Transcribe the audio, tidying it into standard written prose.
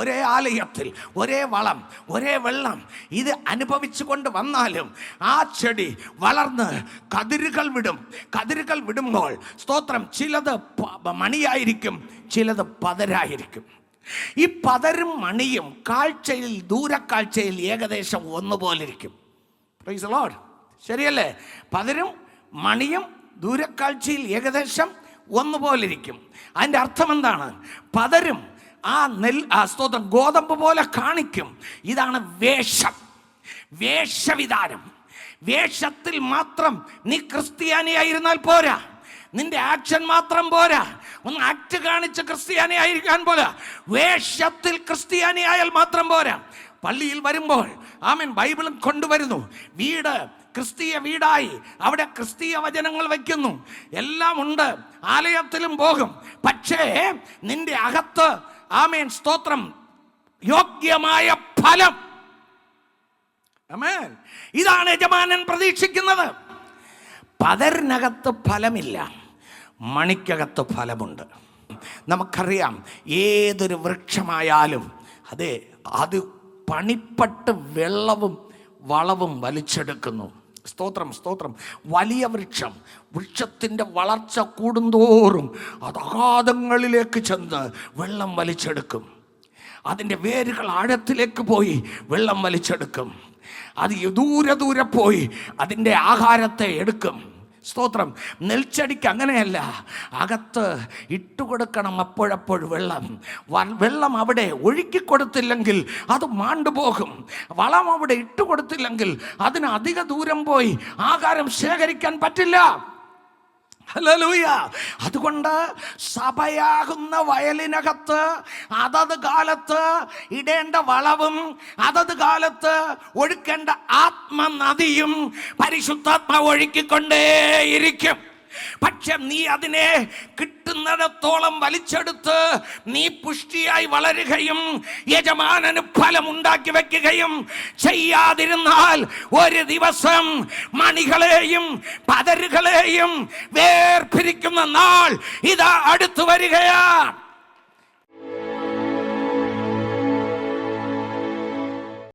ഒരേ ആലയത്തിൽ ഒരേ വളം ഒരേ വെള്ളം ഇത് അനുഭവിച്ചു കൊണ്ട് വന്നാലും ആ ചെടി വളർന്ന് കതിരുകൾ വിടും. കതിരുകൾ വിടുമ്പോൾ സ്തോത്രം, ചിലത് മണിയായിരിക്കും, ചിലത് പതരായിരിക്കും. ഈ പതരും മണിയും കാഴ്ചയിൽ, ദൂരക്കാഴ്ചയിൽ ഏകദേശം ഒന്നുപോലിരിക്കും. Praise the Lord. ശരിയല്ലേ? പതരും മണിയും ദൂരക്കാഴ്ചയിൽ ഏകദേശം ഒന്നുപോലിരിക്കും. അതിൻ്റെ അർത്ഥം എന്താണ്? പതരും സ്തോത്രം ഗോതമ്പ് പോലെ കാണിക്കും. ഇതാണ് വേഷം, വേഷവിധാനം. വേഷത്തിൽ മാത്രം നീ ക്രിസ്ത്യാനിയായിരുന്നാൽ പോരാ, നിന്റെ ആക്ഷൻ മാത്രം പോരാ. ഒന്ന് ആക്ട് കാണിച്ച് ക്രിസ്ത്യാനിയായിരിക്കാൻ പോരാ, വേഷത്തിൽ ക്രിസ്ത്യാനിയായാൽ മാത്രം പോരാ. പള്ളിയിൽ വരുമ്പോൾ ആമേൻ ബൈബിളും കൊണ്ടുവരുന്നു, വീട് ക്രിസ്തീയ വീടായി, അവിടെ ക്രിസ്തീയ വചനങ്ങൾ വയ്ക്കുന്നു, എല്ലാം ഉണ്ട്, ആലയത്തിലും പോകും. പക്ഷേ നിന്റെ അകത്ത് ആമേൻ സ്തോത്രം യോഗ്യമായ ഫലം, ആമേൻ, ഇതാണ് യജമാനൻ പ്രതീക്ഷിക്കുന്നത്. പതറിനകത്ത് ഫലമില്ല, മണിക്കകത്ത് ഫലമുണ്ട്. നമുക്കറിയാം, ഏതൊരു വൃക്ഷമായാലും അതെ, അത് പണിപ്പെട്ട് വെള്ളവും വളവും വലിച്ചെടുക്കുന്നു. സ്തോത്രം, സ്തോത്രം. വലിയ വൃക്ഷത്തിൻ്റെ വളർച്ച കൂടുന്തോറും അത് അഗാധങ്ങളിലേക്ക് ചെന്ന് വെള്ളം വലിച്ചെടുക്കും. അതിൻ്റെ വേരുകൾ ആഴത്തിലേക്ക് പോയി വെള്ളം വലിച്ചെടുക്കും. അത് ദൂരെ ദൂരെ പോയി അതിൻ്റെ ആഹാരത്തെ എടുക്കും. സ്തോത്രം. നെൽച്ചെടിക്ക് അങ്ങനെയല്ല, അകത്ത് ഇട്ടുകൊടുക്കണം അപ്പോഴപ്പോൾ വെള്ളം അവിടെ ഒഴുക്കിക്കൊടുത്തില്ലെങ്കിൽ അത് മാണ്ടുപോകും. വളം അവിടെ ഇട്ടുകൊടുത്തില്ലെങ്കിൽ അതിന് അധിക ദൂരം പോയി ആഹാരം ശേഖരിക്കാൻ പറ്റില്ല. ഹല്ലേലൂയ. അതുകൊണ്ട് സഭയാകുന്ന വയലിനകത്ത് അതത് കാലത്ത് ഇടേണ്ട വളവും അതത് കാലത്ത് ഒഴുക്കേണ്ട ആത്മനദിയും പരിശുദ്ധാത്മാവ് ഒഴുക്കിക്കൊണ്ടേയിരിക്കും. പക്ഷെ നീ അതിനെ കിട്ടുന്നിടത്തോളം വലിച്ചെടുത്ത് നീ പുഷ്ടിയായി വളരുകയും യജമാനന് ഫലമുണ്ടാക്കി വെക്കുകയും ചെയ്യാതിരുന്നാൽ ഒരു ദിവസം മണികളെയും പതരുകളെയും വേർപിരിക്കുന്ന നാൾ ഇതാ അടുത്തു വരികയാണ്.